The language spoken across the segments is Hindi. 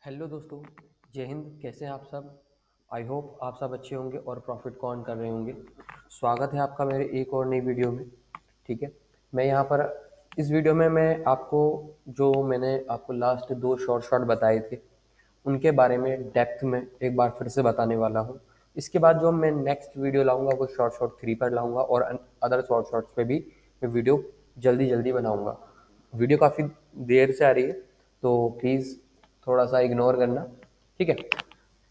हेलो दोस्तों, जय हिंद। कैसे हैं आप सब? आई होप आप सब अच्छे होंगे और प्रॉफिट को अर्न कर रहे होंगे। स्वागत है आपका मेरे एक और नई वीडियो में। ठीक है, मैं यहाँ पर इस वीडियो में मैं आपको जो मैंने आपको लास्ट दो शॉर्ट बताए थे उनके बारे में डेप्थ में एक बार फिर से बताने वाला हूँ। इसके बाद जो मैं नेक्स्ट वीडियो लाऊंगा वो शॉर्ट 3 पर लाऊंगा और अदर शॉर्ट्स पे भी मैं वीडियो जल्दी जल्दी बनाऊंगा। वीडियो काफ़ी देर से आ रही है तो प्लीज़ थोड़ा सा इग्नोर करना। ठीक है,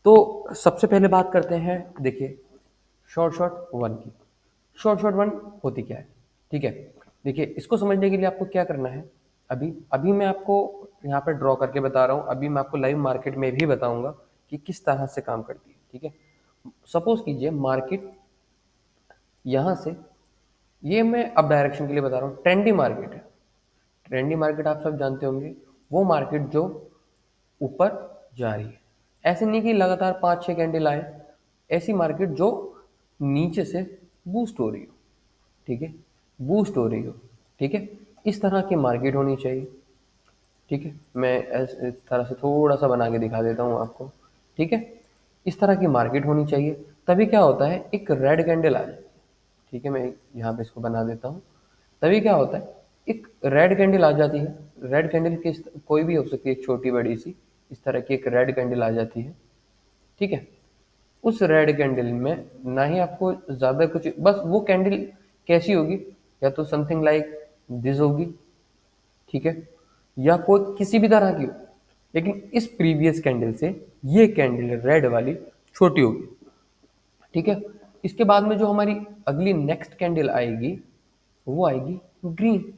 तो सबसे पहले बात करते हैं। देखिए, शॉर्ट वन की। शॉर्ट वन होती क्या है? ठीक है, देखिए इसको समझने के लिए आपको क्या करना है। अभी अभी मैं आपको यहाँ पे ड्रॉ करके बता रहा हूँ। अभी मैं आपको लाइव मार्केट में भी बताऊंगा कि किस तरह से काम करती है। ठीक है, सपोज कीजिए मार्केट यहाँ से, ये मैं अब डायरेक्शन के लिए बता रहा हूँ, ट्रेंडी मार्केट है। ट्रेंडी मार्केट आप सब जानते होंगे, वो मार्केट जो ऊपर जा रही है। ऐसे नहीं कि लगातार 5-6 कैंडल आए, ऐसी मार्केट जो नीचे से बूस्ट हो रही हो। ठीक है, बूस्ट हो रही हो। ठीक है, इस तरह की मार्केट होनी चाहिए। ठीक है, मैं इस तरह से थोड़ा सा बना के दिखा देता हूँ आपको। ठीक है, इस तरह की मार्केट होनी चाहिए। तभी क्या होता है, एक रेड कैंडल आ जाए। ठीक है, मैं यहाँ पे इसको बना देता हूँ। तभी क्या होता है, एक रेड कैंडल आ जाती है। रेड कैंडल किस कोई भी हो सकती है, छोटी बड़ी सी। इस तरह की एक रेड कैंडल आ जाती है। ठीक है, उस रेड कैंडल में ना ही आपको ज़्यादा कुछ, बस वो कैंडल कैसी होगी, या तो समथिंग लाइक दिस होगी। ठीक है, या कोई किसी भी तरह की हो, लेकिन इस प्रीवियस कैंडल से ये कैंडल रेड वाली छोटी होगी। ठीक है, इसके बाद में जो हमारी अगली नेक्स्ट कैंडल आएगी वो आएगी ग्रीन।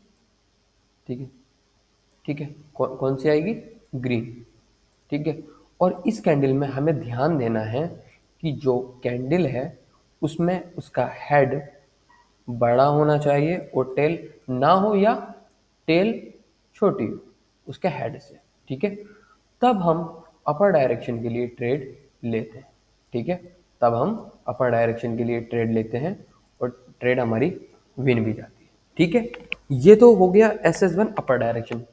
ठीक है, ठीक है, कौन सी आएगी? ग्रीन। ठीक है, और इस कैंडल में हमें ध्यान देना है कि जो कैंडल है उसमें उसका हेड बड़ा होना चाहिए और टेल ना हो, या टेल छोटी हो उसके हेड से। ठीक है, तब हम अपर डायरेक्शन के लिए ट्रेड लेते हैं। ठीक है, तब हम अपर डायरेक्शन के लिए ट्रेड लेते हैं और ट्रेड हमारी विन भी जाती है। ठीक है, ये तो हो गया SS1 upper direction.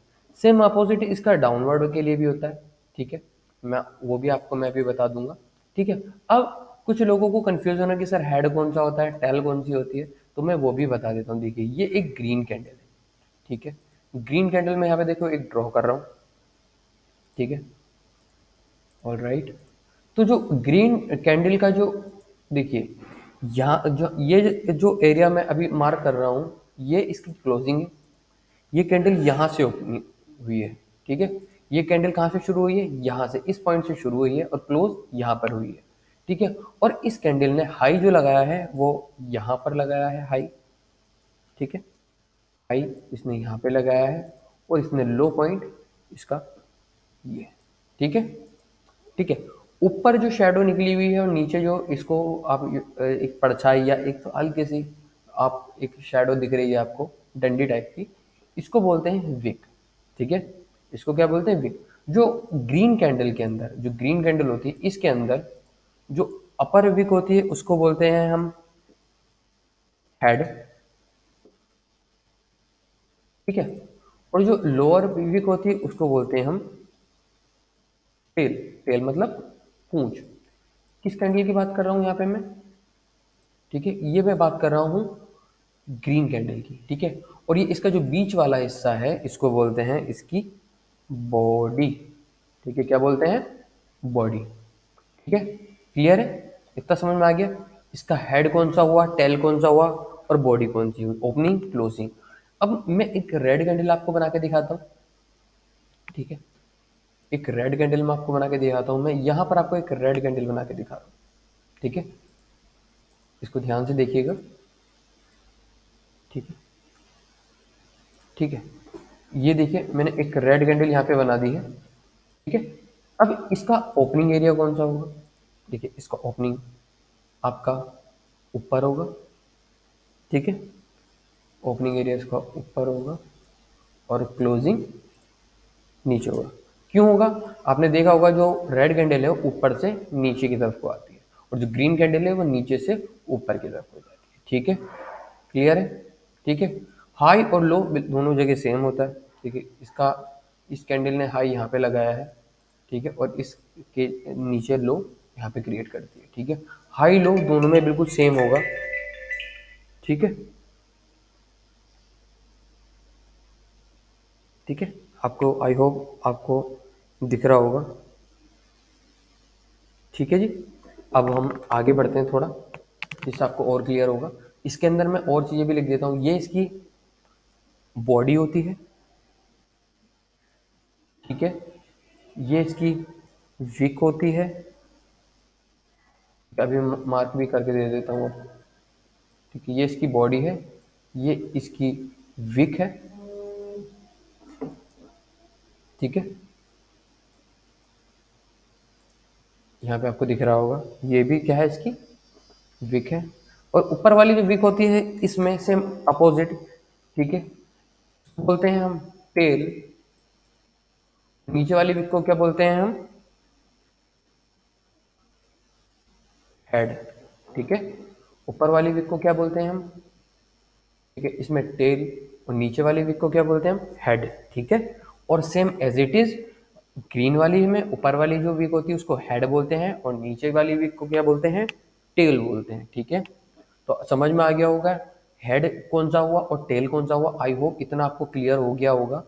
Same opposite इसका डाउनवर्ड के लिए भी होता है। ठीक है, मैं वो भी आपको मैं भी बता दूंगा। ठीक है, अब कुछ लोगों को कंफ्यूजन है कि सर हेड कौन सा होता है, टेल कौन सी होती है, तो मैं वो भी बता देता हूँ। देखिए, ये एक ग्रीन कैंडल है। ठीक है, ग्रीन कैंडल में यहाँ पे देखो एक ड्रॉ कर रहा हूँ। ठीक है, ऑल राइट। तो जो ग्रीन कैंडल का जो, देखिए यहाँ जो ये जो एरिया मैं अभी मार्क कर रहा हूँ, ये इसकी क्लोजिंग है। ये कैंडल यहाँ से ओपनिंग हुई है। ठीक है, ये कैंडल कहाँ से शुरू हुई है? यहाँ से, इस पॉइंट से शुरू हुई है और क्लोज यहाँ पर हुई है। ठीक है, और इस कैंडल ने हाई जो लगाया है वो यहाँ पर लगाया है हाई। ठीक है, हाई इसने यहाँ पे लगाया है और इसने लो पॉइंट इसका ये। ठीक है, ठीक है, ऊपर जो शेडो निकली हुई है और नीचे जो इसको आप एक परछाई या एक तो हल्की सी आप एक शेडो दिख रही है आपको, डंडी टाइप की, इसको बोलते हैं विक। ठीक है, इसको क्या बोलते हैं? विक। जो ग्रीन कैंडल के अंदर, जो ग्रीन कैंडल होती है इसके अंदर जो अपर विक होती है उसको बोलते हैं हम हेड। ठीक है, और जो लोअर विक होती है उसको बोलते हैं हम टेल। टेल मतलब पूंछ। किस कैंडल की बात कर रहा हूँ यहाँ पे मैं? ठीक है, ये मैं बात कर रहा हूँ ग्रीन कैंडल की। ठीक है, और ये इसका जो बीच वाला हिस्सा है इसको बोलते हैं इसकी बॉडी। ठीक है, क्या बोलते हैं? बॉडी। ठीक है, क्लियर है? इतना समझ में आ गया? इसका हेड कौन सा हुआ, टेल कौन सा हुआ, और बॉडी कौन सी हुई, ओपनिंग क्लोजिंग। अब मैं एक रेड कैंडल आपको बना के दिखाता हूँ। ठीक है, एक रेड कैंडल मैं आपको बना के दिखाता हूँ। मैं यहाँ पर आपको एक रेड कैंडल बना के दिखा रहा हूँ। ठीक है, इसको ध्यान से देखिएगा। ठीक है, ठीक है, ये देखिए मैंने एक रेड कैंडल यहाँ पे बना दी है। ठीक है, अब इसका ओपनिंग एरिया कौन सा होगा? देखिए, इसका ओपनिंग आपका ऊपर होगा। ठीक है, ओपनिंग एरिया इसका ऊपर होगा और क्लोजिंग नीचे होगा। क्यों होगा? आपने देखा होगा जो रेड कैंडल है वो ऊपर से नीचे की तरफ को आती है और जो ग्रीन कैंडल है वो नीचे से ऊपर की तरफ हो जाती है। ठीक है, क्लियर है? ठीक है, हाई और लो दोनों जगह सेम होता है। ठीक है, इसका इस कैंडल ने हाई यहाँ पे लगाया है ठीक है, और इसके नीचे लो यहाँ पे क्रिएट करती है। ठीक है, हाई लो दोनों में बिल्कुल सेम होगा। ठीक है, ठीक है, आपको आई होप आपको दिख रहा होगा। ठीक है जी, अब हम आगे बढ़ते हैं थोड़ा, जिससे आपको और क्लियर होगा। इसके अंदर मैं और चीज़ें भी लिख देता हूँ। ये इसकी बॉडी होती है। ठीक है, ये इसकी विक होती है। अभी मार्क भी करके दे देता हूँ। ठीक है, ये इसकी बॉडी है, ये इसकी विक है। ठीक है, यहाँ पे आपको दिख रहा होगा, ये भी क्या है, इसकी विक है। और ऊपर वाली जो विक होती है इसमें सेम अपोजिट। ठीक है, बोलते हैं हम टेल। नीचे वाली विक को क्या बोलते हैं हम? हेड। ठीक है, ऊपर वाली विक को क्या बोलते हैं हम? ठीक है, इसमें टेल। और नीचे वाली विक को क्या बोलते हैं हम? हेड। ठीक है, और same as it is green वाली में ऊपर वाली जो विक होती है उसको हेड बोलते हैं, और नीचे वाली विक को क्या बोलते हैं? टेल बोलते हैं। ठीक है, तो समझ में आ गया होगा हेड कौन सा हुआ और टेल कौन सा हुआ। आई होप इतना आपको क्लियर हो गया होगा।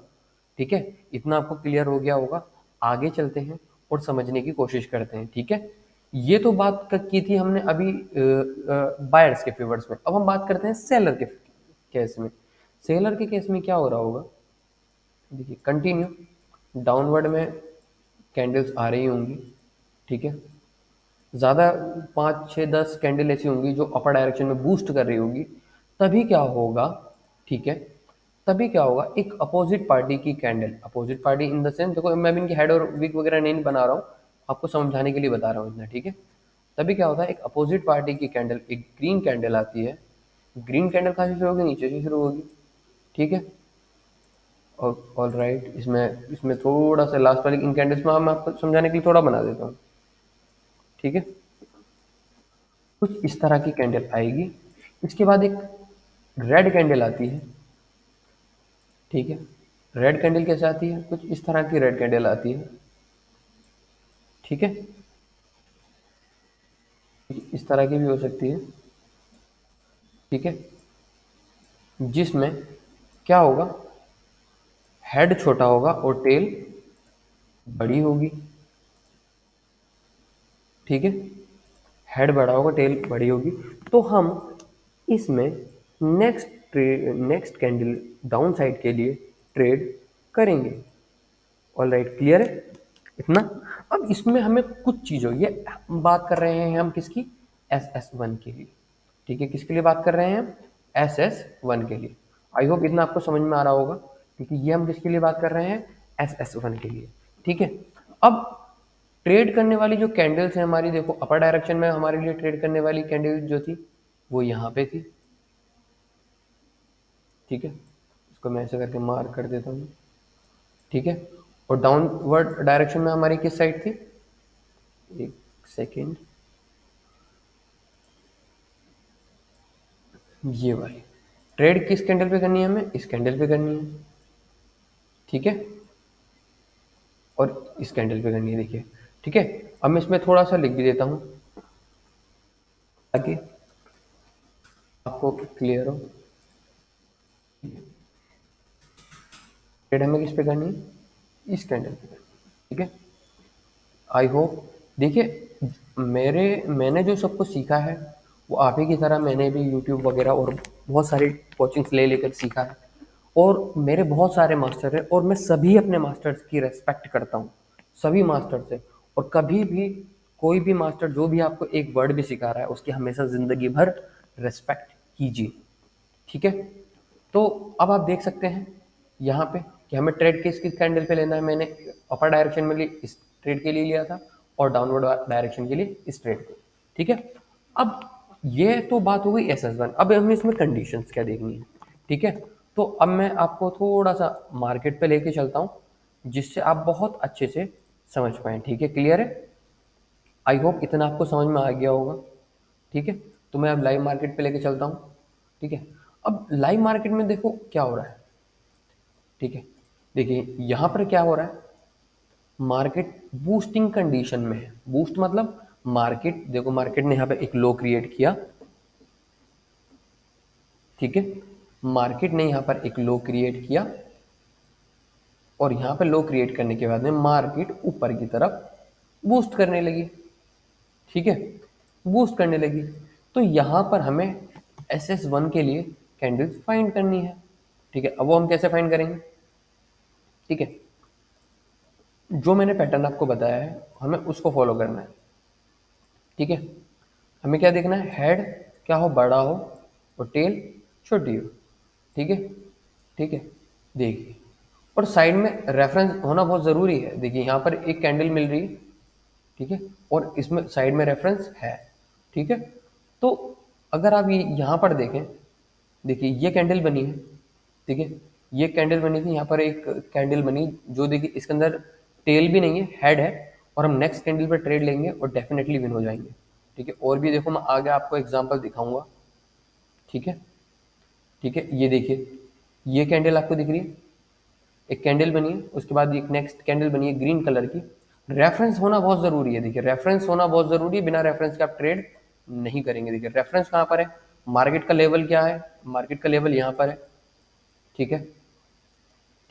ठीक है, इतना आपको क्लियर हो गया होगा। आगे चलते हैं और समझने की कोशिश करते हैं। ठीक है, ये तो बात की थी हमने अभी बायर्स के फेवर्स में। अब हम बात करते हैं सेलर के केस में। सेलर के केस में क्या हो रहा होगा? देखिए, कंटिन्यू डाउनवर्ड में कैंडल्स आ रही होंगी। ठीक है, ज़्यादा 5 6 10 कैंडल ऐसी होंगी जो अपर डायरेक्शन में बूस्ट कर रही होगी। तभी क्या होगा? ठीक है, तभी क्या होगा, एक अपोजिट पार्टी की candle, opposite party in the sense, देखो मैं भी इनकी हेड और विक वगैरह नहीं बना रहा हूँ, आपको समझाने के लिए बता रहा हूँ इतना। ठीक है, तभी क्या होता है, एक अपोजिट पार्टी की कैंडल, एक ग्रीन कैंडल आती है। ग्रीन कैंडल कहाँ से शुरू होगी? नीचे से शुरू होगी। ठीक है, और ऑल राइट, इसमें इसमें थोड़ा सा लास्ट वाली इन कैंडल्स में मैं आपको समझाने के लिए थोड़ा बना देता हूँ। ठीक है, कुछ इस तरह की कैंडल आएगी। इसके बाद एक रेड कैंडल आती है। ठीक है, रेड कैंडल कैसे आती है? कुछ इस तरह की रेड कैंडल आती है। ठीक है, इस तरह की भी हो सकती है। ठीक है, जिसमें क्या होगा, हेड छोटा होगा और टेल बड़ी होगी। ठीक है, हेड बड़ा होगा, टेल बड़ी होगी। तो हम इसमें नेक्स्ट कैंडल डाउन साइड के लिए ट्रेड करेंगे। ऑल राइट, क्लियर है इतना? अब इसमें हमें कुछ चीज़ों, ये बात कर रहे हैं हम किसकी? SS1 के लिए। ठीक है, किसके लिए बात कर रहे हैं हम? SS1 के लिए। आई होप इतना आपको समझ में आ रहा होगा, क्योंकि ये हम किसके लिए बात कर रहे हैं? SS1 के लिए। ठीक है, अब ट्रेड करने वाली जो कैंडल्स हैं हमारी, देखो अपर डायरेक्शन में हमारे लिए ट्रेड करने वाली कैंडल जो थी वो यहाँ पे थी। ठीक है, इसको मैं ऐसे करके मार्क कर देता हूँ। ठीक है, और डाउनवर्ड डायरेक्शन में हमारी किस साइड थी? एक सेकेंड, ये वाली। ट्रेड किस कैंडल पे करनी है हमें? इस कैंडल पे करनी है। ठीक है, और इस कैंडल पे करनी है, देखिए। ठीक है, अब मैं इसमें थोड़ा सा लिख भी देता हूँ ताकि आपको क्लियर हो। ट्रेड हमें किस पे करनी है? इस कैंडल पे करनी है। ठीक है, आई होप, देखिए मैंने जो सब कुछ सीखा है वो आप ही की तरह मैंने भी यूट्यूब वगैरह और बहुत सारी कोचिंग्स ले लेकर सीखा है। और मेरे बहुत सारे मास्टर हैं और मैं सभी अपने मास्टर्स की रेस्पेक्ट करता हूँ, सभी मास्टर से। और कभी भी कोई भी मास्टर जो भी आपको एक वर्ड भी सिखा रहा है उसकी हमेशा ज़िंदगी भर रेस्पेक्ट कीजिए। ठीक है, तो अब आप देख सकते हैं यहाँ पे कि हमें ट्रेड किस किस कैंडल पे लेना है। मैंने अपर डायरेक्शन में इस ट्रेड के लिए लिया था और डाउनवर्ड डायरेक्शन के लिए इस ट्रेड को। ठीक है, अब ये तो बात हो गई SS1। अब हमें इसमें कंडीशंस क्या देखनी है। ठीक है, तो अब मैं आपको थोड़ा सा मार्केट पे लेके चलता हूँ जिससे आप बहुत अच्छे से समझ पाएँ। ठीक है, क्लियर है? आई होप इतना आपको समझ में आ गया होगा। ठीक है, तो मैं अब लाइव मार्केट पे लेके चलता हूँ। ठीक है, अब लाइव मार्केट में देखो क्या हो रहा है। ठीक है, देखिए यहाँ पर क्या हो रहा है, मार्केट बूस्टिंग कंडीशन में है। बूस्ट मतलब मार्केट, देखो मार्केट ने यहाँ पे एक लो क्रिएट किया, ठीक है, मार्केट ने यहाँ पर एक लो क्रिएट किया और यहाँ पे लो क्रिएट करने के बाद में मार्केट ऊपर की तरफ बूस्ट करने लगी, ठीक है, बूस्ट करने लगी। तो यहाँ पर हमें SS1 के लिए कैंडल्स फाइंड करनी है, ठीक है। अब वो हम कैसे फाइंड करेंगे, ठीक है, जो मैंने पैटर्न आपको बताया है हमें उसको फॉलो करना है, ठीक है। हमें क्या देखना है, हेड क्या हो, बड़ा हो और टेल छोटी हो, ठीक है, ठीक है। देखिए, और साइड में रेफरेंस होना बहुत ज़रूरी है। देखिए यहाँ पर एक कैंडल मिल रही है, ठीक है, और इसमें साइड में रेफरेंस है, ठीक है। तो अगर आप ये यहाँ पर देखें, देखिए ये कैंडल बनी है, ठीक है, ये कैंडल बनी थी, यहाँ पर एक कैंडल बनी जो देखिए इसके अंदर टेल भी नहीं है, हेड है, और हम नेक्स्ट कैंडल पर ट्रेड लेंगे और डेफिनेटली विन हो जाएंगे, ठीक है। और भी देखो मैं आगे आपको एग्जांपल दिखाऊंगा, ठीक है, ठीक है। ये देखिए, ये कैंडल आपको दिख रही है, एक कैंडल बनी है, उसके बाद एक नेक्स्ट कैंडल बनी है ग्रीन कलर की। रेफरेंस होना बहुत ज़रूरी है, देखिए रेफरेंस होना बहुत ज़रूरी है, बिना रेफरेंस के आप ट्रेड नहीं करेंगे। देखिए रेफरेंस कहाँ पर है, मार्केट का लेवल क्या है, मार्केट का लेवल यहाँ पर है, ठीक है,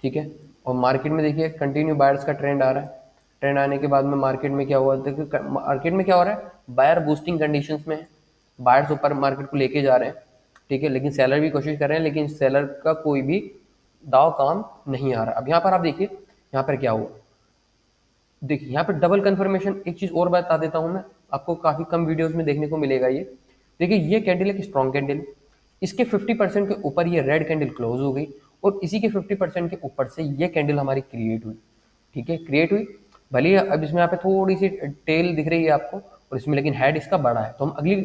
ठीक है। और मार्केट में देखिए कंटिन्यू बायर्स का ट्रेंड आ रहा है, ट्रेंड आने के बाद में मार्केट में क्या हुआ, देखिए मार्केट में क्या हो रहा है, बायर बूस्टिंग कंडीशंस में है, बायर्स ऊपर मार्केट को लेके जा रहे हैं, ठीक है, लेकिन सेलर भी कोशिश कर रहे हैं, लेकिन सेलर का कोई भी दाव काम नहीं आ रहा। अब यहाँ पर आप देखिए, यहाँ पर क्या हुआ, देखिए यहाँ पर डबल कंफर्मेशन। एक चीज़ और बता देता हूँ मैं आपको, काफ़ी कम वीडियोस में देखने को मिलेगा ये। देखिए ये कैंडल एक स्ट्रॉन्ग कैंडल, इसके 50% के ऊपर ये रेड कैंडल क्लोज हो गई और इसी के 50% के ऊपर से ये कैंडल हमारी क्रिएट हुई, ठीक है, क्रिएट हुई। भले ही अब इसमें यहाँ पे थोड़ी सी टेल दिख रही है आपको और इसमें, लेकिन हेड इसका बड़ा है, तो हम अगली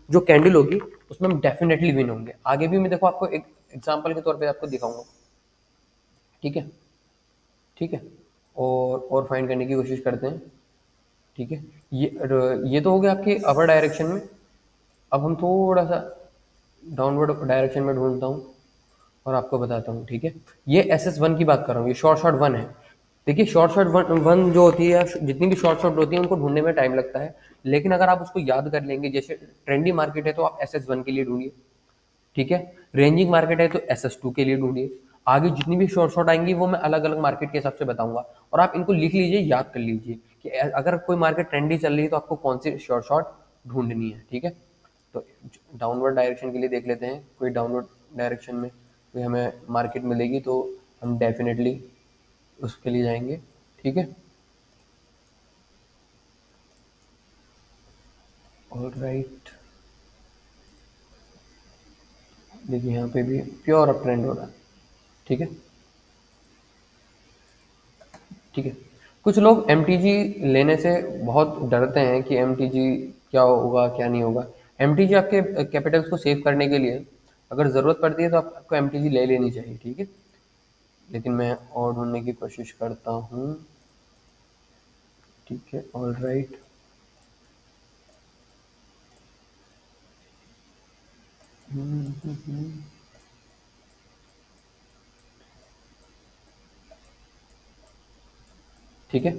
जो कैंडल होगी उसमें हम डेफिनेटली विन होंगे। आगे भी मैं देखो आपको एक एग्जाम्पल के तौर पर आपको दिखाऊंगा, ठीक है, ठीक है। और फाइंड करने की कोशिश करते हैं, ठीक है। ये तो हो गया आपके अपर डायरेक्शन में। अब हम थोड़ा सा डाउनवर्ड डायरेक्शन में ढूंढता हूँ और आपको बताता हूँ, ठीक है। ये SS1 की बात कर रहा हूँ, ये शॉर्ट शॉर्ट वन है। देखिए शॉर्ट शॉर्ट वन जो होती है, जितनी भी शॉर्ट शॉर्ट होती है उनको ढूंढने में टाइम लगता है, लेकिन अगर आप उसको याद कर लेंगे, जैसे ट्रेंडी मार्केट है तो आप SS1 के लिए ढूंढिए, ठीक है, रेंजिंग मार्केट है तो SS2 के लिए ढूंढिए। आगे जितनी भी शॉर्ट शॉर्ट आएंगी वो मैं अलग अलग मार्केट के हिसाब से बताऊंगा, और आप इनको लिख लीजिए, याद कर लीजिए कि अगर कोई मार्केट ट्रेंडी चल रही है तो आपको कौन सी शॉर्ट शॉर्ट ढूंढनी है, ठीक है। तो डाउनवर्ड डायरेक्शन के लिए देख लेते हैं, कोई डाउनवर्ड डायरेक्शन में कोई हमें मार्केट मिलेगी तो हम डेफिनेटली उसके लिए जाएंगे, ठीक है। ऑल राइट, देखिए यहाँ पे भी प्योर अप ट्रेंड हो रहा है, ठीक है, ठीक है। कुछ लोग MTG लेने से बहुत डरते हैं कि MTG क्या होगा क्या नहीं होगा। MTG आपके कैपिटल्स को सेव करने के लिए अगर ज़रूरत पड़ती है तो आपको MTG ले लेनी चाहिए, ठीक है। लेकिन मैं और ढूंढने की कोशिश करता हूँ, ठीक है, ऑल राइट। ठीक है,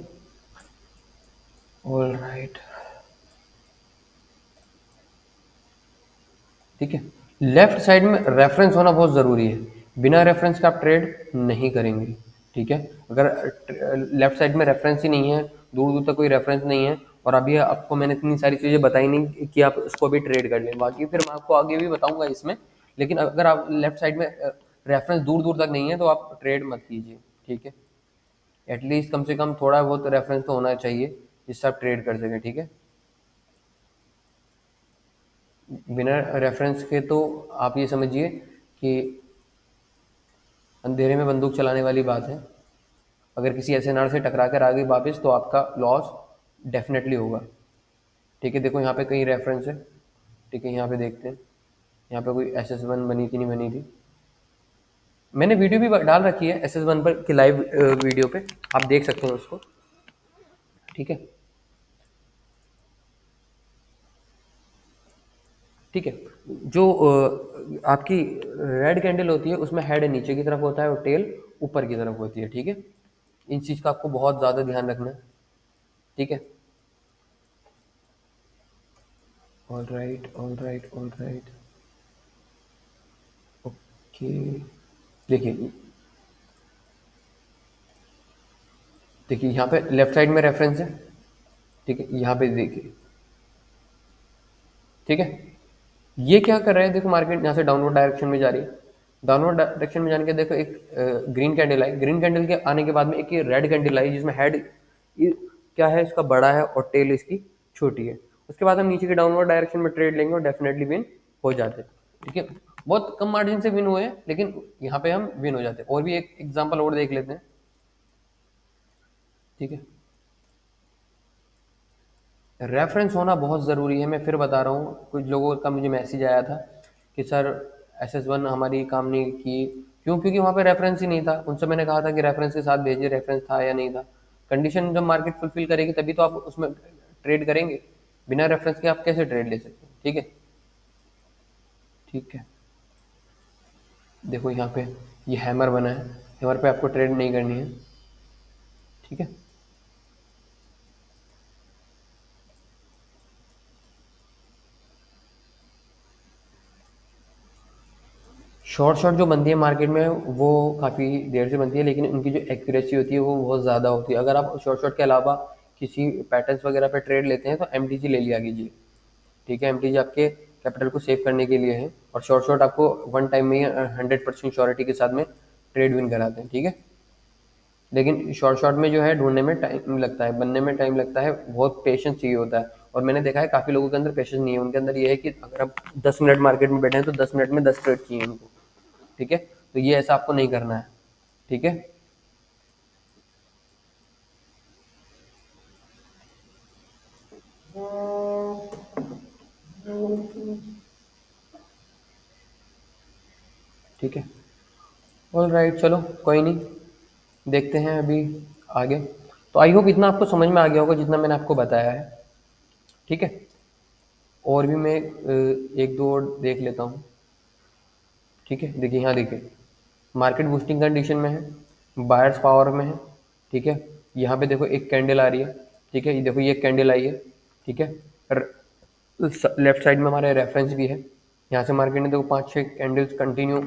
ऑल राइट, ठीक है। लेफ्ट साइड में रेफरेंस होना बहुत ज़रूरी है, बिना रेफरेंस के आप ट्रेड नहीं करेंगे, ठीक है। अगर लेफ्ट साइड में रेफरेंस ही नहीं है, दूर दूर तक कोई रेफरेंस नहीं है, और अभी आपको मैंने इतनी सारी चीज़ें बताई नहीं कि आप उसको भी ट्रेड कर लें, बाकी फिर मैं आपको आगे भी बताऊंगा इसमें। लेकिन अगर आप लेफ्ट साइड में रेफरेंस दूर दूर तक नहीं है तो आप ट्रेड मत कीजिए, ठीक है। एटलीस्ट कम से कम थोड़ा बहुत रेफरेंस तो होना चाहिए जिससे आप ट्रेड कर सकें, ठीक है। बिना रेफरेंस के तो आप ये समझिए कि अंधेरे में बंदूक चलाने वाली बात है। अगर किसी SNR से टकरा कर आ गई वापस तो आपका लॉस डेफिनेटली होगा, ठीक है। देखो यहाँ पे कई रेफरेंस है, ठीक है, यहाँ पे देखते हैं, यहाँ पे कोई SS1 बनी थी नहीं बनी थी। मैंने वीडियो भी डाल रखी है SS1 पर की लाइव वीडियो पे, आप देख सकते हैं उसको, ठीक है, ठीक है। जो आपकी रेड कैंडल होती है उसमें हेड नीचे की तरफ होता है और टेल ऊपर की तरफ होती है, ठीक है। इन चीज़ का आपको बहुत ज़्यादा ध्यान रखना है, ठीक है। All right, all right, all right, okay. देखिए, देखिए यहाँ पे लेफ्ट साइड में रेफरेंस है, ठीक है, यहाँ पे देखिए, ठीक है। ये क्या कर रहा है, देखो मार्केट यहाँ से डाउनवर्ड डायरेक्शन में जा रही है, डाउनवर्ड डायरेक्शन में जाने के देखो एक ग्रीन कैंडल आई, ग्रीन कैंडल के आने के बाद में एक ये रेड कैंडल आई जिसमें हेड क्या है इसका बड़ा है और टेल इसकी छोटी है। उसके बाद हम नीचे के डाउनवर्ड डायरेक्शन में ट्रेड लेंगे और डेफिनेटली विन हो जाते हैं, ठीक है। बहुत कम मार्जिन से विन हुए हैं लेकिन यहाँ पे हम विन हो जाते हैं। और भी एक एग्जाम्पल और देख लेते हैं, ठीक है। रेफरेंस होना बहुत ज़रूरी है, मैं फिर बता रहा हूँ। कुछ लोगों का मुझे मैसेज आया था कि सर SS1 हमारी काम नहीं की, क्यों? क्योंकि वहाँ पे रेफरेंस ही नहीं था। उनसे मैंने कहा था कि रेफरेंस के साथ भेजिए, रेफरेंस था या नहीं था। कंडीशन जब मार्केट फुलफिल करेगी तभी तो आप उसमें ट्रेड करेंगे, बिना रेफरेंस के आप कैसे ट्रेड ले सकते हैं, ठीक है। ठीक है, देखो यहाँ पे ये हैमर बना है, हैमर पे आपको ट्रेड नहीं करनी है, ठीक है। शॉर्ट शॉर्ट जो बनती है मार्केट में वो काफ़ी देर से बनती है, लेकिन उनकी जो एक्यूरेसी होती है वो बहुत ज़्यादा होती है। अगर आप शॉर्ट शॉर्ट के अलावा किसी पैटर्न्स वगैरह पे ट्रेड लेते हैं तो MTG ले लिया कीजिए, ठीक है। MTG आपके कैपिटल को सेव करने के लिए है, और शॉर्ट शॉर्ट आपको वन टाइम में ही 100% श्योरिटी के साथ में ट्रेड विन कराते हैं, ठीक है। लेकिन शॉर्ट शॉर्ट में जो है ढूंढने में टाइम लगता है, बनने में टाइम लगता है, बहुत पेशेंस चाहिए होता है। और मैंने देखा है काफ़ी लोगों के अंदर पेशेंस नहीं है, उनके अंदर ये है कि अगर आप 10 मिनट मार्केट में बैठे हैं तो 10 मिनट में 10 ट्रेड चाहिए उनको, ठीक है। तो ये ऐसा आपको नहीं करना है, ठीक है। ठीक है, ऑल राइट, चलो कोई नहीं, देखते हैं अभी आगे। तो आई होप इतना आपको समझ में आ गया होगा जितना मैंने आपको बताया है, ठीक है। और भी मैं एक दो और देख लेता हूँ, ठीक है। देखिए यहाँ देखिए, मार्केट बूस्टिंग कंडीशन में है, बायर्स पावर में है, ठीक है। यहाँ पे देखो एक कैंडल आ रही है, ठीक है, ये देखो ये कैंडल आई है, ठीक है। लेफ्ट साइड में हमारे रेफरेंस भी है। यहाँ से मार्केट ने देखो 5-6 कैंडल्स कंटिन्यू,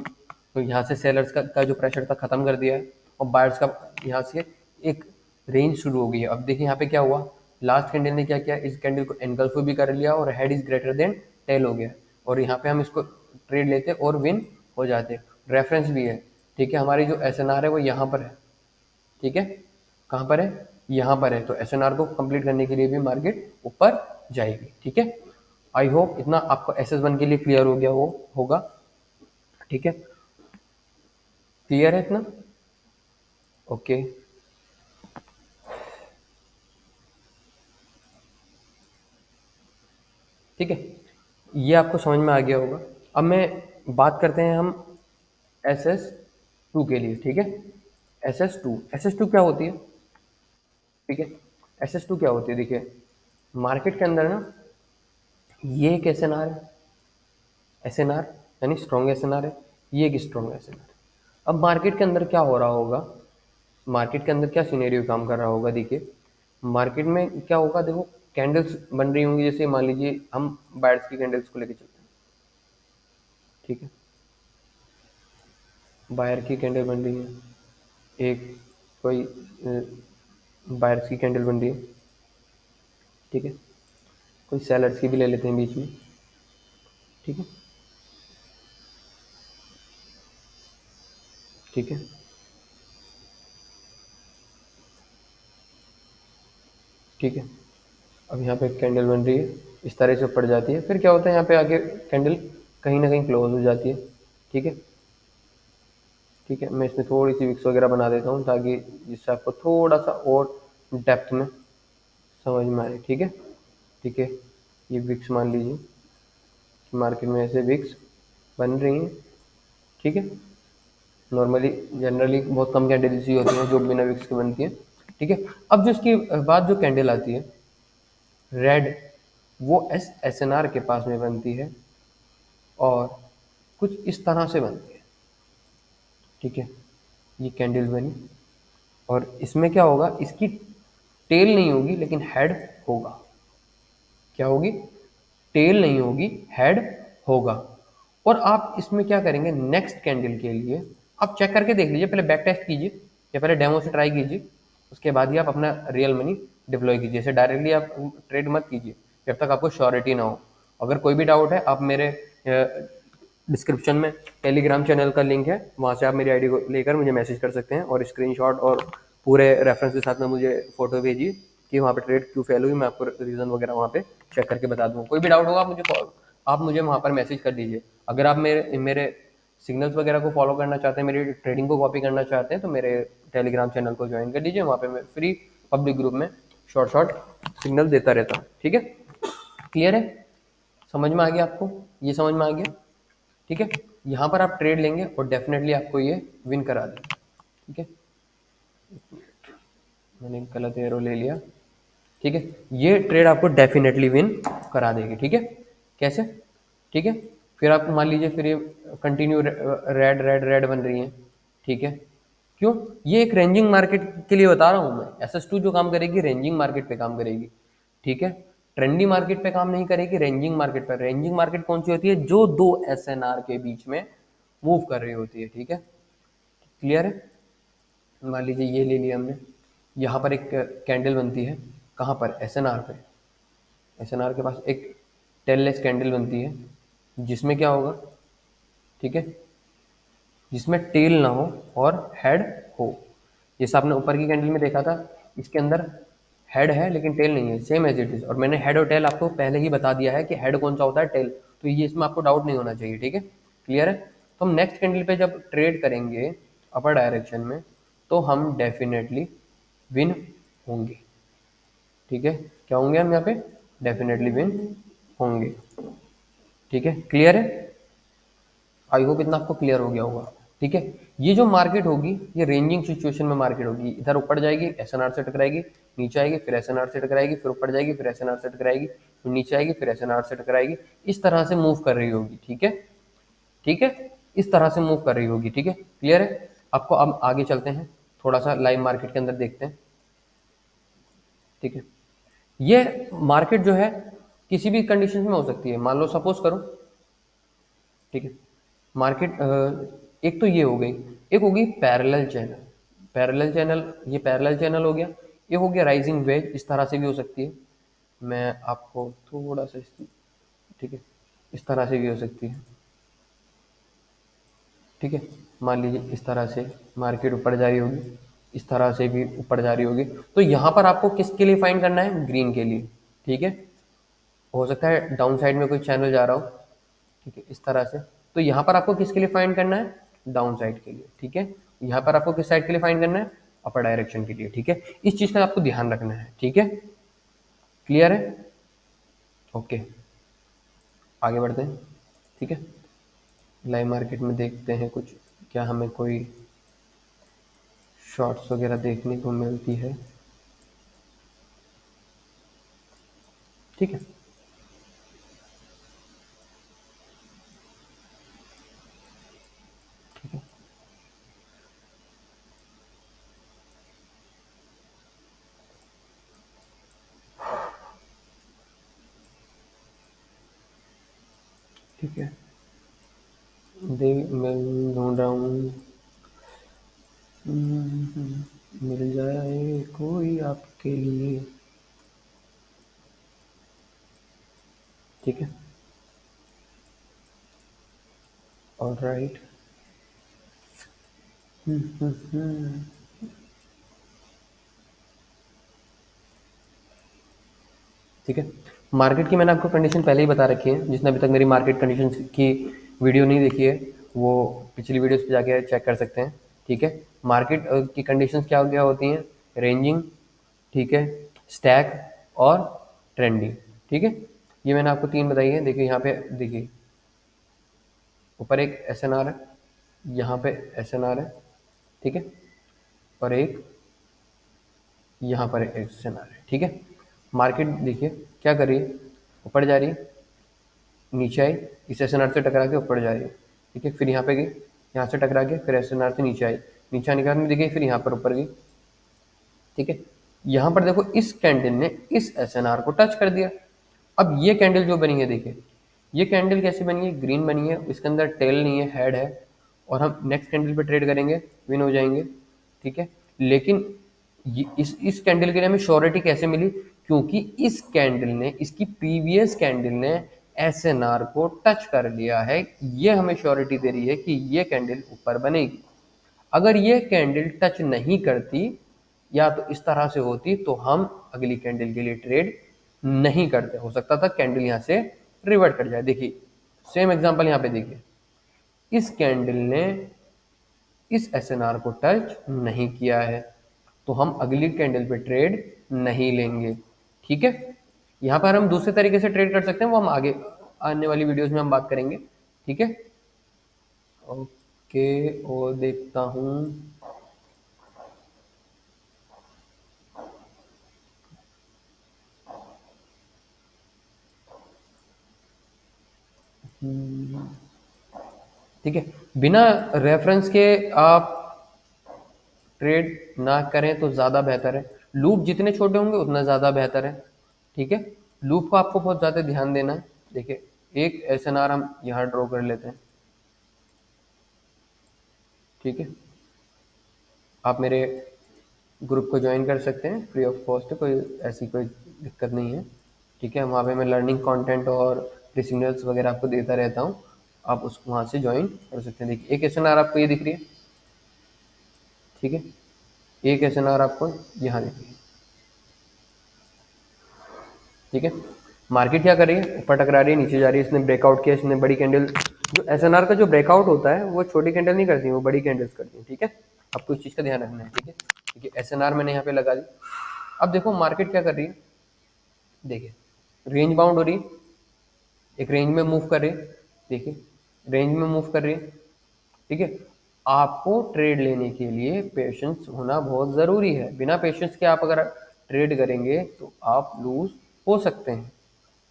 तो यहाँ से सेलर्स का जो प्रेशर था खत्म कर दिया है, और बायर्स का यहाँ से एक रेंज शुरू हो गई है। अब देखिए यहाँ पे क्या हुआ, लास्ट कैंडल ने क्या किया, इस कैंडल को एनगल्फ भी कर लिया और head is greater than tail हो गया, और यहाँ पे हम इसको ट्रेड लेते और विन हो जाते। रेफरेंस भी है, ठीक है। हमारी जो SNR है वो यहाँ पर है, ठीक है। कहाँ पर है, यहाँ पर है। तो SNR को कंप्लीट करने के लिए भी मार्केट ऊपर जाएगी, ठीक है। आई होप इतना आपको SS1 के लिए क्लियर हो गया वो होगा, ठीक है। क्लियर है इतना, ओके। ठीक है, ये आपको समझ में आ गया होगा। अब मैं बात करते हैं हम SS2 के लिए, ठीक है। SS2 क्या होती है, ठीक है। SS2 क्या होती है, देखिए मार्केट के अंदर ना ये एक SNR है, SNR यानी स्ट्रॉन्ग SNR है, ये एक स्ट्रॉन्ग SNR है। अब मार्केट के अंदर क्या हो रहा होगा, मार्केट के अंदर क्या सिनेरियो काम कर रहा होगा, देखिए मार्केट में क्या होगा, देखो कैंडल्स बन रही होंगी, जैसे मान लीजिए हम बायर्स की कैंडल्स को लेकर चलते हैं, ठीक है। बायर की कैंडल बन रही है, एक कोई बायर्स की कैंडल बन रही है, ठीक है। कोई सेलर्स की भी ले लेते हैं बीच में, ठीक है, ठीक है, ठीक है। अब यहाँ पे एक कैंडल बन रही है, इस तरह से ऊपर जाती है, फिर क्या होता है यहाँ पे आगे कैंडल कहीं ना कहीं क्लोज हो जाती है, ठीक है, ठीक है। मैं इसमें थोड़ी सी विक्स वगैरह बना देता हूँ ताकि जिससे आपको थोड़ा सा और डेप्थ में समझ में आए, ठीक है, ठीक है। ये विक्स मान लीजिए कि मार्केट में ऐसे विक्स बन रही हैं, ठीक है। नॉर्मली जनरली बहुत कम कैंडल्स ही होती हैं जो बिना विक्स के बनती हैं, ठीक है। अब जो इसके बाद जो कैंडल आती है रेड, वो SNR के पास में बनती है और कुछ इस तरह से बनती है, ठीक है। ये कैंडल बनी और इसमें क्या होगा, इसकी टेल नहीं होगी लेकिन हेड होगा। क्या होगी? टेल नहीं होगी, हेड होगा। और आप इसमें क्या करेंगे, नेक्स्ट कैंडल के लिए आप चेक करके देख लीजिए, पहले बैक टेस्ट कीजिए या पहले डेमो से ट्राई कीजिए, उसके बाद ही आप अपना रियल मनी डिप्लॉय कीजिए। ऐसे डायरेक्टली आप ट्रेड मत कीजिए जब तक आपको श्योरिटी ना हो। अगर कोई भी डाउट है, आप मेरे डिस्क्रिप्शन में टेलीग्राम चैनल का लिंक है, वहाँ से आप मेरी आईडी को लेकर मुझे मैसेज कर सकते हैं और स्क्रीनशॉट और पूरे रेफरेंस के साथ में मुझे फोटो भेजिए कि वहाँ पे ट्रेड क्यों फेल हुई, मैं आपको रीज़न वगैरह वहाँ पे चेक करके बता दूँगा। कोई भी डाउट होगा आप मुझे वहाँ पर मैसेज कर दीजिए। अगर आप मेरे मेरे सिग्नल्स वगैरह को फॉलो करना चाहते हैं, मेरी ट्रेडिंग को कॉपी करना चाहते हैं, तो मेरे टेलीग्राम चैनल को ज्वाइन कर लीजिए। वहाँ पे मैं फ्री पब्लिक ग्रुप में शॉर्ट शॉर्ट सिग्नल देता रहता हूँ। ठीक है, क्लियर है? समझ में आ गया आपको? ये समझ में आ गया? ठीक है, यहाँ पर आप ट्रेड लेंगे और डेफिनेटली आपको ये विन करा देंगे। ठीक है, मैंने गलत एरो ले लिया। ठीक है, ये ट्रेड आपको डेफिनेटली विन करा देगी। ठीक है, कैसे? ठीक है, फिर आप मान लीजिए फिर ये कंटिन्यू रेड रेड रेड बन रही है। ठीक है, क्यों? ये एक रेंजिंग मार्केट के लिए बता रहा हूँ मैं। SS2 जो काम करेगी रेंजिंग मार्केट पे काम करेगी। ठीक है, ट्रेंडी मार्केट पे काम नहीं करेगी, रेंजिंग मार्केट पे। रेंजिंग मार्केट कौन सी होती है? जो दो SNR के बीच में मूव कर रही होती है। ठीक है, क्लियर है? मान लीजिए ये ले लिया हमने, यहाँ पर एक कैंडल बनती है, कहाँ पर? SNR पे। SNR के पास एक टेललेस कैंडल बनती है, जिसमें क्या होगा? ठीक है, जिसमें टेल ना हो और हेड हो। जैसा आपने ऊपर की कैंडल में देखा था, इसके अंदर हेड है लेकिन टेल नहीं है, सेम एज इट इज। और मैंने हेड और टेल आपको पहले ही बता दिया है कि हेड कौन सा होता है, टेल। तो ये इसमें आपको डाउट नहीं होना चाहिए। ठीक है, क्लियर है? तो हम नेक्स्ट कैंडल पे जब ट्रेड करेंगे अपर डायरेक्शन में, तो हम डेफिनेटली विन होंगे। ठीक है, क्या होंगे हम यहाँ पे? डेफिनेटली विन होंगे। ठीक है, क्लियर है? आई होप इतना आपको क्लियर हो गया होगा। ठीक है, ये जो मार्केट होगी ये रेंजिंग सिचुएशन में मार्केट होगी। इधर ऊपर जाएगी, SNR से टकराएगी, नीचे आएगी, फिर SNR से टकराएगी, फिर ऊपर जाएगी, फिर SNR से टकराएगी, फिर नीचे आएगी, फिर SNR से टकराएगी। इस तरह से मूव कर रही होगी। ठीक है, ठीक है, इस तरह से मूव कर रही होगी। ठीक है, क्लियर है आपको? अब आगे चलते हैं, थोड़ा सा लाइव मार्केट के अंदर देखते हैं। ठीक है, ये मार्केट जो है किसी भी कंडीशन में हो सकती है। मान लो सपोज करो, ठीक है, मार्केट एक तो ये हो गई, एक होगी पैरेलल चैनल। पैरेलल चैनल, ये पैरेलल चैनल हो गया। ये हो गया राइजिंग वेज, इस तरह से भी हो सकती है। मैं आपको थोड़ा सा ठीक है, इस तरह से भी हो सकती है। ठीक है, मान लीजिए इस तरह से मार्केट ऊपर जा रही होगी, इस तरह से भी ऊपर जा रही होगी। तो यहाँ पर आपको किसके लिए फाइंड करना है? ग्रीन के लिए। ठीक है, हो सकता है डाउन साइड में कोई चैनल जा रहा हो। ठीक है, इस तरह से। तो यहाँ पर आपको किसके लिए फाइंड करना है? डाउन साइड के लिए। ठीक है, यहाँ पर आपको किस साइड के लिए फाइंड करना है? अपर डायरेक्शन के लिए। ठीक है, इस चीज का आपको ध्यान रखना है। ठीक है, क्लियर है? ओके, आगे बढ़ते हैं। ठीक है, लाइव मार्केट में देखते हैं कुछ, क्या हमें कोई शॉर्ट्स वगैरह देखने को मिलती है। ठीक है, ठीक है, ठीक है, मैं ढूंढ रहा हूँ। मिल जाए कोई आपके लिए। ठीक है, ऑलराइट। ठीक है, मार्केट की मैंने आपको कंडीशन पहले ही बता रखी है। जिसने अभी तक मेरी मार्केट कंडीशन की वीडियो नहीं देखी है, वो पिछली वीडियोस पे जाके चेक कर सकते हैं। ठीक है, मार्केट की कंडीशंस क्या क्या होती हैं? रेंजिंग, ठीक है, स्टैक और ट्रेंडिंग। ठीक है, ये मैंने आपको तीन बताई है। देखिए यहाँ पे, देखिए ऊपर एक SNR है, यहाँ पे SNR है। ठीक है, और एक यहाँ पर एक SNR है। ठीक है, मार्केट देखिए क्या कर रही है, ऊपर जा रही है, नीचे आई, इस SNR से टकरा के ऊपर जा रही है। ठीक है, फिर यहाँ पे गई, यहाँ से टकरा के फिर SNR से नीचे आई, नीचे आने के बाद में देखिए फिर यहाँ पर ऊपर गई। ठीक है। यहाँ पर देखो इस कैंडल ने इस एसएनआर को टच कर दिया। अब ये कैंडल जो बनी है देखिए, ये कैंडल कैसी बनी है, ग्रीन बनी है, इसके अंदर टेल नहीं है, हेड है, और हम नेक्स्ट कैंडल पे ट्रेड करेंगे, विन हो जाएंगे, ठीक है। लेकिन इस कैंडल के लिए हमें श्योरिटी कैसे मिली, क्योंकि इस कैंडल ने, इसकी प्रीवियस कैंडल ने एसएनआर को टच कर लिया है। ये हमें श्योरिटी दे रही है कि ये कैंडल ऊपर बनेगी। अगर ये कैंडल टच नहीं करती या तो इस तरह से होती तो हम अगली कैंडल के लिए ट्रेड नहीं करते, हो सकता था कैंडल यहाँ से रिवर्ट कर जाए। देखिए सेम एग्जांपल यहाँ पे देखिए, इस कैंडल ने इस एसएनआर को टच नहीं किया है, तो हम अगली कैंडल पे ट्रेड नहीं लेंगे, ठीक है। यहाँ पर हम दूसरे तरीके से ट्रेड कर सकते हैं, वो हम आगे आने वाली वीडियोस में हम बात करेंगे, ठीक है। ओके, और देखता हूँ, ठीक है। बिना रेफरेंस के आप ट्रेड ना करें तो ज़्यादा बेहतर है। लूप जितने छोटे होंगे उतना ज़्यादा बेहतर है, ठीक है। लूप को आपको बहुत ज़्यादा ध्यान देना है। देखिए एक एसएनआर हम यहाँ ड्रॉ कर लेते हैं, ठीक है। आप मेरे ग्रुप को ज्वाइन कर सकते हैं फ्री ऑफ कॉस्ट, कोई ऐसी कोई दिक्कत नहीं है, ठीक है। वहाँ पे मैं लर्निंग कंटेंट और सिग्नल्स वगैरह आपको देता रहता हूँ, आप उसको वहाँ से ज्वाइन कर सकते हैं। देखिए एक एसएनआर आपको ये दिख रही है, ठीक है। एक एसएनआर आपको यहाँ दिख रही है, ठीक है। मार्केट क्या कर रही है, ऊपर टकरा रही है, नीचे जा रही है, इसने ब्रेकआउट किया, इसने बड़ी कैंडल, जो एसएनआर का जो ब्रेकआउट होता है वो छोटी कैंडल नहीं करती है, वो बड़ी कैंडल्स करती है, ठीक है। आपको इस चीज़ का ध्यान रखना है, ठीक है। देखिए एसएनआर मैंने यहाँ पे लगा दी। अब देखो मार्केट क्या कर रही है, देखिए रेंज बाउंड हो रही है, एक रेंज में मूव कर रही है, देखिए रेंज में मूव कर रही है, ठीक है। आपको ट्रेड लेने के लिए पेशेंस होना बहुत ज़रूरी है। बिना पेशेंस के आप अगर ट्रेड करेंगे तो आप लूज हो सकते हैं,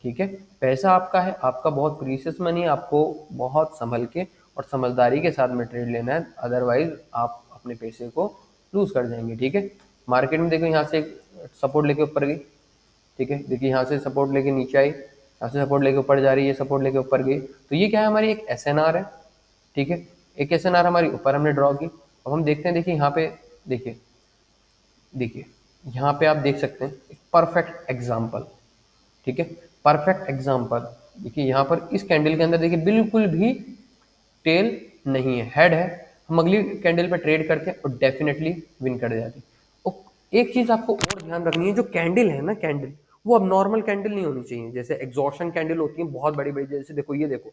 ठीक है। पैसा आपका है, आपका बहुत प्रीशियस मनी है, आपको बहुत संभल के और समझदारी के साथ में ट्रेड लेना है, अदरवाइज आप अपने पैसे को लूज कर जाएंगे, ठीक है। मार्केट में देखो यहाँ से सपोर्ट लेके ऊपर गई, ठीक है। देखिए यहाँ से सपोर्ट लेके नीचे आई, यहाँ से सपोर्ट लेके ऊपर जा रही है, सपोर्ट लेके ऊपर गई, तो ये क्या है, हमारी एक एसएनआर है, ठीक है। एक एसएनआर हमारी ऊपर हमने ड्रॉ की। अब हम देखते हैं, देखिए यहाँ पे देखिए, देखिए यहाँ पे आप देख सकते हैं एक परफेक्ट एग्जाम्पल, ठीक है। परफेक्ट एग्जाम्पल देखिए यहाँ पर इस कैंडल के अंदर देखिए बिल्कुल भी टेल नहीं है, हेड है। हम अगली कैंडल पे ट्रेड करते हैं और डेफिनेटली विन कर जाते हैं। और एक चीज आपको और ध्यान रखनी है, जो कैंडल है ना, कैंडल वो अब नॉर्मल कैंडल नहीं होनी चाहिए। जैसे एग्जॉर्शन कैंडल होती है बहुत बड़ी बड़ी, जैसे देखो ये देखो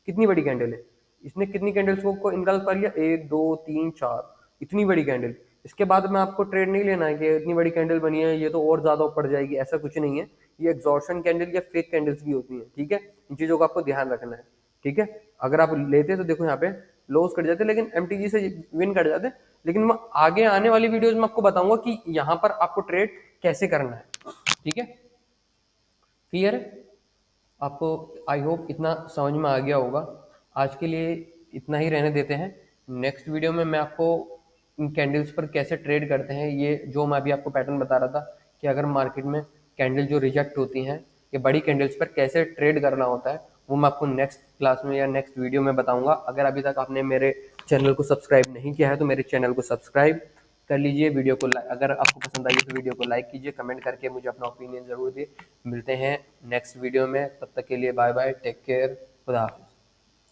कितनी बड़ी कैंडल है, इसने कितनी कैंडल्स को इनगल्फ कर लिया, 1 2 3 4, इतनी बड़ी कैंडल। इसके बाद में आपको ट्रेड नहीं लेना है कि इतनी बड़ी कैंडल बनी है ये तो और ज्यादा ऊपर जाएगी, ऐसा कुछ नहीं है। ये एग्जॉर्शन कैंडल या फेक कैंडल्स भी होती हैं, ठीक है। इन चीजों का आपको ध्यान रखना है, ठीक है। अगर आप लेते तो देखो यहाँ पे लॉस कर जाते, लेकिन एमटीजी से विन कर जाते। लेकिन मैं आगे आने वाली वीडियोस में आपको बताऊंगा कि यहाँ पर आपको ट्रेड कैसे करना है, ठीक है। क्लियर है आपको, आई होप इतना समझ में आ गया होगा। आज के लिए इतना ही रहने देते हैं। नेक्स्ट वीडियो में मैं आपको इन कैंडल्स पर कैसे ट्रेड करते हैं, ये जो मैं अभी आपको पैटर्न बता रहा था कि अगर मार्केट में कैंडल जो रिजेक्ट होती हैं या बड़ी कैंडल्स पर कैसे ट्रेड करना होता है, वो मैं आपको नेक्स्ट क्लास में या नेक्स्ट वीडियो में बताऊंगा। अगर अभी तक आपने मेरे चैनल को सब्सक्राइब नहीं किया है तो मेरे चैनल को सब्सक्राइब कर लीजिए। वीडियो को अगर आपको पसंद आई तो वीडियो को लाइक कीजिए, कमेंट करके मुझे अपना ओपिनियन ज़रूर दिए। मिलते हैं नेक्स्ट वीडियो में, तब तक के लिए बाय बाय, टेक केयर, खुदा हाफिज़।